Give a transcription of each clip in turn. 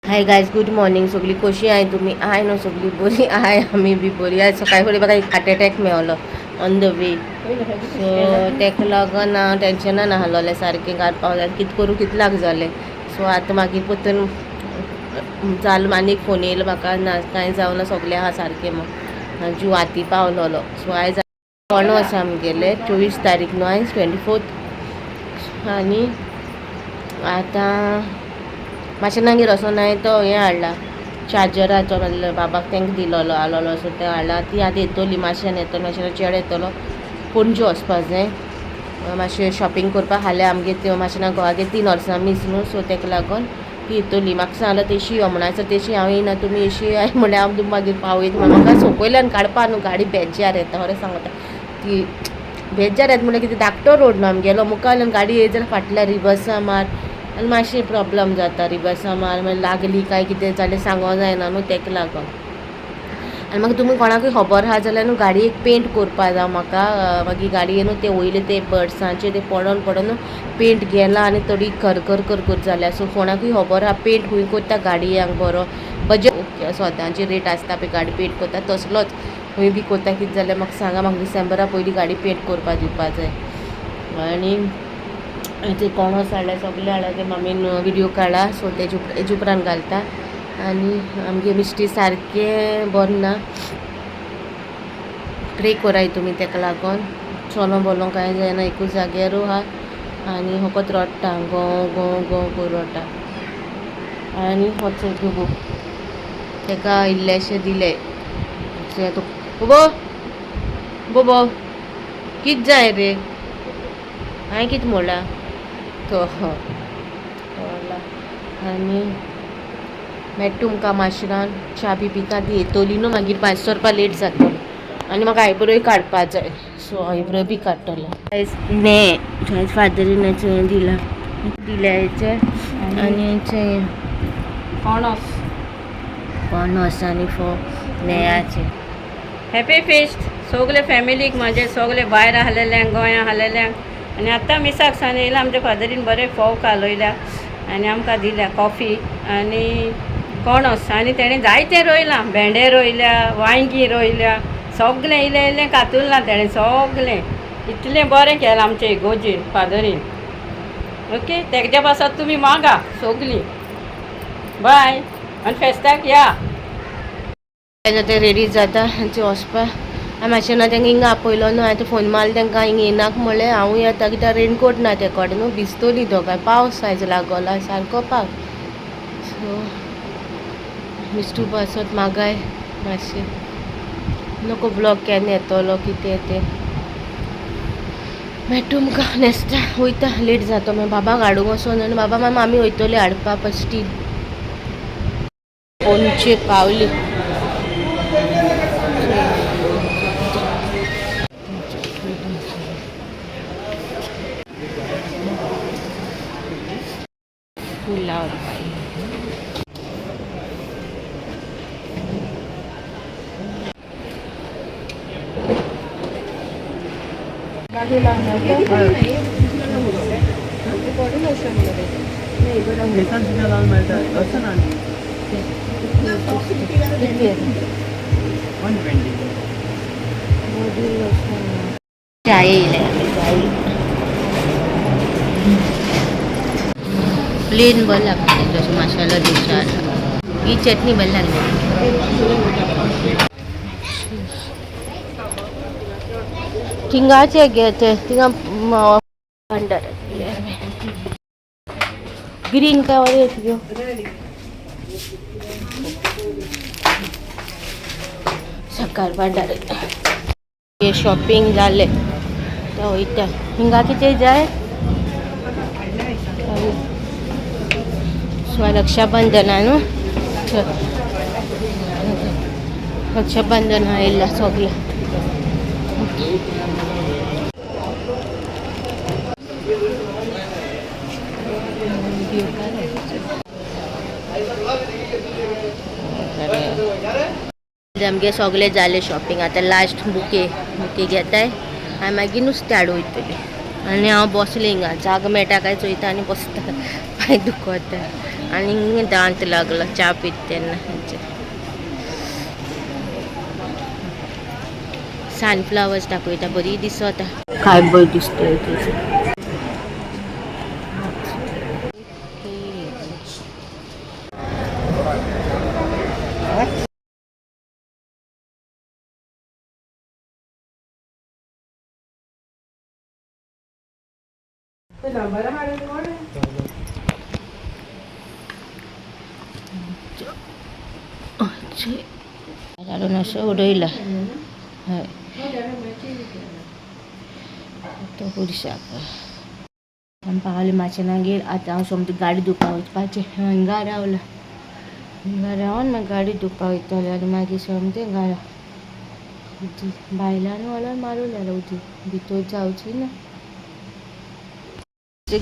Hi guys, good morning. सगळी कशी आहे तुम्ही? आहे ना सगळी बरी आहे. आम्ही बी बरी आहे. सकाळी फुडें बघा एक हार्ट अटॅक मेळलो ऑन द वे. सो तेका लागून हांव टेन्शनान आसलोलें सारकें. घात पावल्यार कितें करूं कितलाक जालें. सो आतां मागीर परतून जाल आनीक फोन येयलो म्हाका, ना कांय जावना, सगलें आहा सारकें मग जीव हाती पावलोलो. सो आयज कोणो आसा आमगेले 24 तारीख न्हू, आयज 24th. आनी आतां माशेनागेर वचोन हांवें तो हें हाडला चार्जराचो, बाबाक तेंका दिलोलो आलोलो. सो तें हाडला. ती आतां येतली, माशेन येतलो, माशेन चेडो येतलो. पणजे वचपाक जाय, मातशें शॉपिंग करपाक. हाल्या आमगे त्यो माशेना घोवागे 3 वर्सां मीस न्हू, सो तेका लागून ती येतली. म्हाका सांगलो तेशी यो म्हणून. सर तेशी हांव येयना, तुमी येशी आय म्हणल्यार हांव तुमी मागीर पावयता. म्हाका सकयल्यान काडपा न्हू, गाडी बेजार येता खरें सांगता. ती बेजार येता म्हणल्यार कितें धाकटो रोड न्हू आमगेलो. मुखावयल्यान गाडी येयत जाल्यार फाटल्यान रिवर्सा मार आनी मातशें प्रॉब्लम जाता. रिवर्सा मार मागीर लागली काय कितें जाल्यार सांगो जायना न्हू, तेका लागून. आनी म्हाका तुमी कोणाकूय खबर आहा जाल्यार न्हू गाडयेक पेंट करपा जाय म्हाका. मागीर गाडयेन न्हू ते वयले ते बर्ड्सांचे ते पडोन पेंट गेला आनी थोडी कर जाल्या. सो कोणाकूय खबर आहा पेंट खूंय करता गाडयांक बरो बजेट स्वताची रेट आसता पळय गाडी पेंट करता तसलोच खंय बी करता. कितें जाल्यार म्हाका सांगा, म्हाका डिसेंबरा पयलीं गाडी पेंट करपा दिवपा जाय. आनी ते कोणोस हाडला, सगळे हाडला, ते मामीन व्हिडिओ काडला. सो तेजे उपरांत घालता. आनी आमगे मिस्टी सारकें बरें ना, प्रे कोराय तुमी तेका लागून. चलो बोलो कांय जायना, एकूच जाग्यार आहा आनी फकत रडटा, गो करून रडटा. आनी हो चोय तेका इल्लेशें दिलें. बोबो कित जाय रे, हांवें कितें म्हणलां तो आनी मेट तुमकां माशेरान च्या बी पिता. ती येतली न्हू मागीर 500 रुपया लेट जातलो. आनी म्हाका आयब्रोय काडपा जाय, सो आयब्रो बी काडटलें. आयज फादरीनाचें हें दिलां, दिल्याचें आनी हेचें पणस आनी नेयाचें. हॅपी फेस्ट सगळे फॅमिलीक म्हाजे, सगळे भायर आहलेल्यांक, गोंया आहलेल्यांक. आनी आतां मिसाक सान येयला. आमच्या फादरीन बरें फोव कालयल्या आनी आमकां दिल्या कॉफी आनी पणस. आनी तेणें जायतें रोयलां, भेंडे रोयल्या, वांयगीं रोयल्या, सगलें इल्लें कातुरलां तेणें सगलें. इतलें बरें केलां आमचे इगोजेन फादरीन. ओके, तेच्या पासत तुमी मागा सगलीं. बाय आनी फेस्ताक या. ते रेडी जाता ते वचपा. हांवें मातशें ना तेंका हिंगा आपयलो न्हू. हांवें फोन मारलो तेंकां हिंगा येनाक म्हणलें. हांव येता कित्याक रेनकोट ना ते कडेन न्हू, भिजतली तो काय पावस आयज लागला सारको पावस. सो मिस्टू पासत मागाय मातशें, नको ब्लॉग केन्ना येतलो कितें तें. मागीर तुमकां नेक्स्ट वयता, लेट जाता मागीर बाबाक हाडूंक वचोन. आनी बाबा मागीर मामी वयतली हाडपा फस्टी. पणजे पावली. पुलाव चाय येयले प्लेन बरें लागता, जसो मसाला डोसा. ही चटणी बरी लागली. थिंगाचे घे ते थिंगा भंडार ग्रीन काय येतल्यो सकाळ भंडार. हे शॉपिंग जाले तो वयता. हिंगा कितें जाय. रक्षाबंधना न्हू, रक्षाबंधन आयला सगळें. आमगे सगळे जाले शॉपिंग. आतां लास्ट बुके घेताय आनी मागीर नुस्तें हाडूं वयतली. आनी हांव बसलें हिंगा, जाग मेळटा काय चोयता आनी बसता. पाय दुखत आणि दांत लागला चहा पित त्यांना. सनफ्लावर्स दाखवता बरी दिसत काय बरी दिसते. असं उडयला हय तो पुरशाक आमी पावले माशेलागेर. आतां हांव समज गाडी धुवपा वचपाचें. हिंगा रावला, हिंगा रावन मागीर गाडी धुवपा वयतलें आनी मागीर समजें घरा भायल्यान वॉलान मारून जालें उदीक भितर जावची ना.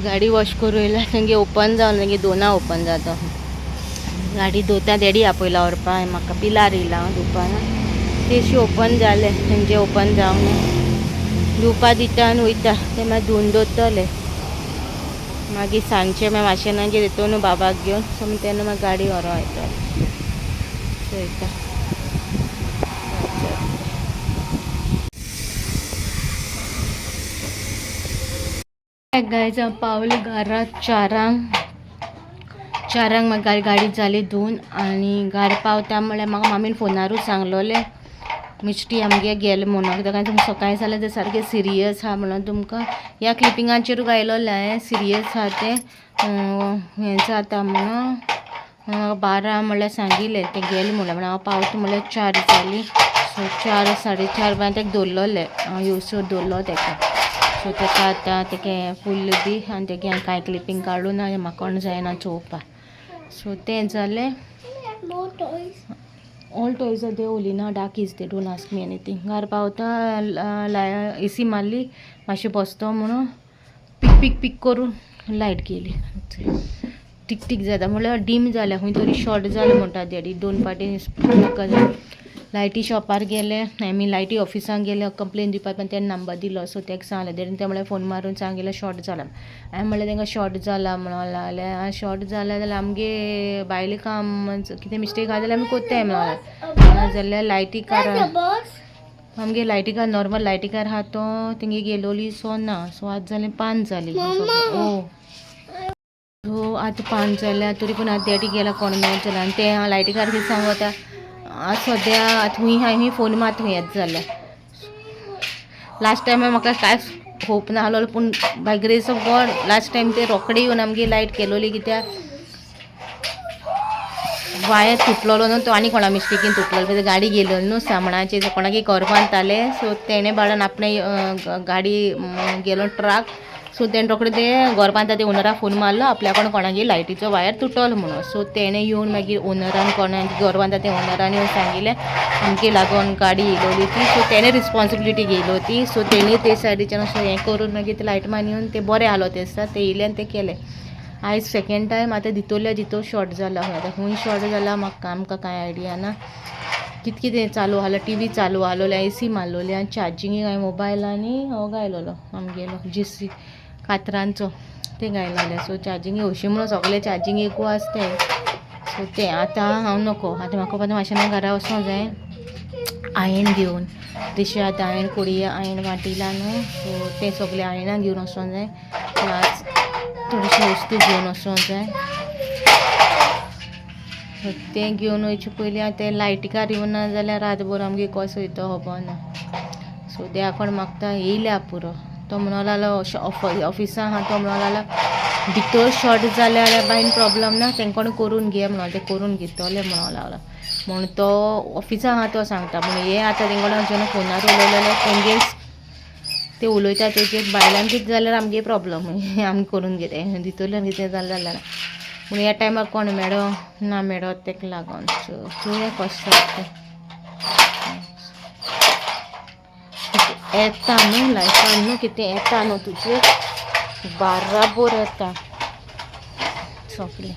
गाडी वॉश करून येयला तेंगे ओपन जावन तेंगे दोना ओपन जाता. गाडी धुवता डॅडी आपयला व्हरपा म्हाका पिलार येयला हांव धुवपाना तेशी ओपन जाले तेंचे ओपन जावंक ना. धुवपा दिता आनी वयता ते मागीर धुवन दवरतले. मागीर सांजचे मागीर वाशेनागेर येतो न्हू बाबाक घेवन सो तेन्ना मागीर गाडी व्हरों येता वयता. गायज हांव पावली घरा चारांक म्हाका गाडी जाली धुवन आनी घरा पावता म्हळ्यार म्हाका मामीन फोनारूच सांगलोलें मिस्टी आमगे गेले म्हणून. कित्याक तुमकां सकाळीं जाल्यार ते सारकें सिरियस आहा म्हणून तुमकां ह्या क्लिपिंगाचेरूच आयलोलें हांवें सिरियस आहा तें हें जाता म्हणून 12 म्हळ्यार सांगिल्लें ते गेले म्हणून हांव पावता म्हळ्यार 4 जाली. सो 4 4:30 पर्यंत तेका दवरलोलें हांव येवसर दवरलो तेका. सो तेका आतां तेका फूल दी आनी तेगे कांय क्लिपींग काडून आनी म्हाका कोण जायना चोवपा. सो तें जालें. ऑल टॉयज दे उलिना dark is they don't ask me anything. घरा पावता एसी मारली मातशें बसतो म्हणून पीक करून लायट गेली. टीक जाता म्हळ्यार डीम जाल्या खंय तरी शॉर्ट जालें म्हणटा डॅडी. 2 फावटी म्हाका लायटी शॉपार गेले आमी लायटी ऑफिसांक गेले कंप्लेन दिवपाक पण तेणें नंबर दिलो. सो तेका सांगलें डॅडीन ते म्हळ्यार फोन मारून सांगिल्लें शॉर्ट जाला. हांवें म्हळ्ळें तेंकां शॉर्ट जाला म्हणून लागलें. शॉर्ट जाला जाल्यार आमगे बायलें काम कितें मिस्टेक आहा जाल्यार आमी कोत्ताय म्हणून नाजाल्यार लायटीकार आमगे लायटीकार नॉर्मल लायटीकार आहा तो तेंगे गेलोली सो ना. सो आतां जालें 5 जालीं. सो आतां 5 जाल्यार तरी पूण आतां डॅडी गेला कोण मेळत जाल्यार आनी ते लायटीकार कितें सांगता आज सद्या आतां हूंय फोन मात हूंय येता जाल्यार. लास्ट टायम म्हाका कांयच होप नाहलो पूण by grace of God last time ते रोखडे येवन आमगे लायट केलोली. कित्याक वायर तुटलोलो न्हू तो आनी कोणा मिस्टेकीन तुटलोलो. गाडी गेलोली न्हू सामणाची कोणाकी घर बांदताले. सो तेणें बाळान आपणे गाडी गेलो ट्रक. सो तेणें रोखडें ते घर बांदता ते ओनराक फोन मारलो आपल्या कोणागे लायटीचो वायर तुटलो म्हणून. सो तेणें येवन मागीर ओनरान कोणाक घर बांदता ते ओनरान येवन सांगिल्लें आमगे लागून गाडी येयलोली ती. सो तेणें रिस्पॉन्सिबिलिटी घेयलो ती. सो तेणी ते सायडीच्यान अशें हें करून मागीर ते लायट मॅन येवन ते बरें आलो ते दिसता ते येयले आनी ते केलें. आयज सेकेंड टायम आतां भितरल्या शॉर्ट जाला खंय आतां खंय शॉर्ट जाला म्हाका आमकां कांय आयडिया ना. कितें चालू आहलो टीव्ही चालू आहलोलें एसी मारलोली आनी चार्जिंगेक हांवें मोबायल आनी हो घायलोलो आमगेलो जीसी कातरांचो ते घायलोले. सो चार्जिंगेक हरशीं म्हणून सगळें चार्जिंगेकू आसताय. सो तें आतां हांव नको आतां म्हाका आतां मातशें घरा वचोंक जाय आयण घेवन. तशें आतां आयण कोडये आयण वाटिला न्हू. सो तें सगळें आयणां घेवन वचोंक जाय. प्लस थोडीशी वस्तू घेवन वचोंक जाय. तें घेवन वयचे पयलीं आतां तें लायटीकार येवना जाल्यार रातभर आमगे कसो वयता खबर ना. सो देवा कोण मागता येयल्या पुरो. तो म्हणूंक लागलो ऑफिसान आहा तो म्हणूंक लागलो भितर शॉर्ट जाल्या जाल्यार भायर प्रॉब्लम ना तेंकोण करून घे म्हणून ते करून घेतले म्हणूंक लागलो. म्हणून तो ऑफिसान आहा तो सांगता पूण हे आतां तेंकोण जेन्ना फोनार उलयलेले तेंगे ते उलयता तेजेर बायलांक कितें जाल्यार आमगे प्रॉब्लम आमी करून घेता भितरल्यान कितें जालें जाल्यार. पूण ह्या टायमार कोण मेळो ना मेळो तेका लागोन. सो चोवया कशें जाता तें येता न्हू लायफान न्हू कितें येता न्हू तुजें बाराबोर येता सगळें.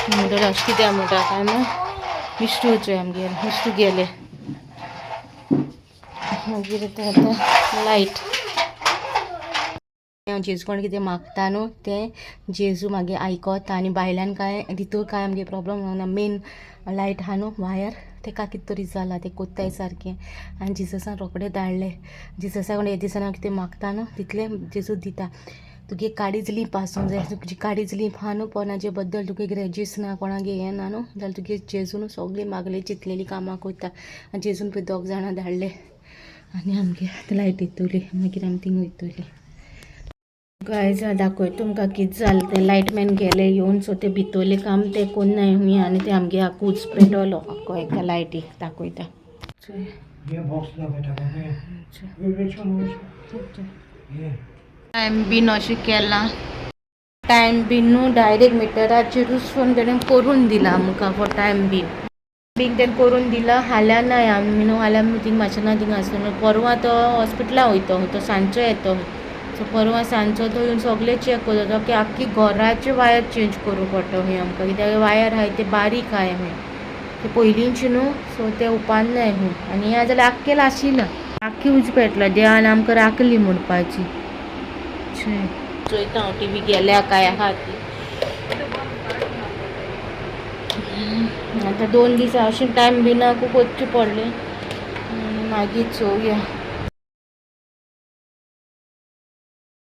म्हणटोच अशें कित्याक म्हणटा काय न्हू मिस्टू वचोय आमगेर मिस्टू गेले. मागीर आतां लायट जेजू कोण कितें मागता न्हू तें जेजू मागीर आयकता आनी भायल्यान काय भितर काय आमगे प्रॉब्लम जावना. मेन लायट आहा न्हू वायर तेका कितें तरी जाला तें कोत्ताय सारकें आनी जिजसान रोखडें धाडलें. जिजसा कोण हे दिसाना कितें मागता न्हू तितलें जेजू दिता. तुगे काडीच लीप आसूंक जाय. तुजी काडीच लीप आहा न्हू कोणाचे बद्दल तुगे ग्रॅजीस ना कोणागे हें ना न्हू जाल्यार तुगे जेजून सगळीं मागली चिंतलेलीं कामां कोत्ता आनी जेजून पळय 2 जाणां धाडले आनी आमगे आतां लायट येतली मागीर आमी थिंग वयतलीं. गायज दाखय तुमकां कितें जालें तें लायटमॅन गेले येवन सो ते भितरलें काम ते कोन्नाय हुंय आनी ते आमगे आकूच पेटलो आख्खो एका लायटीक दाखयता. टायम बीन अशें केलां टायम बीन न्हू डायरेक्ट मिटराचेरूच फोन तेणें करून दिला आमकां फॉर टायम बीन तेणें करून दिला. हाल्या नाय आमी न्हू हाल्या थिंग माशेना थिंग आसतना परवां तो हॉस्पिटला वयतो तो सांजचो येतो. सो परवां सांजचो तो येवन सगळें चॅक करता की आख्खी घराचे वायर चेंज करूं पडटा हूंय आमकां कित्याक वायर आहाय ते बारीक आहाय हूंय ते पयलींचे न्हू सो ते उपान्नाय हूंय आनी ह्या जाल्यार आख्खेल आशिना आख्खी उज पेटला देवान आमकां राखली म्हणपाची. चोयता हांव टीव्ही गेल्या काय आहा ती आतां 2 दीस अशें टायम बिना खूब वचचें पडलें मागीर चोवया.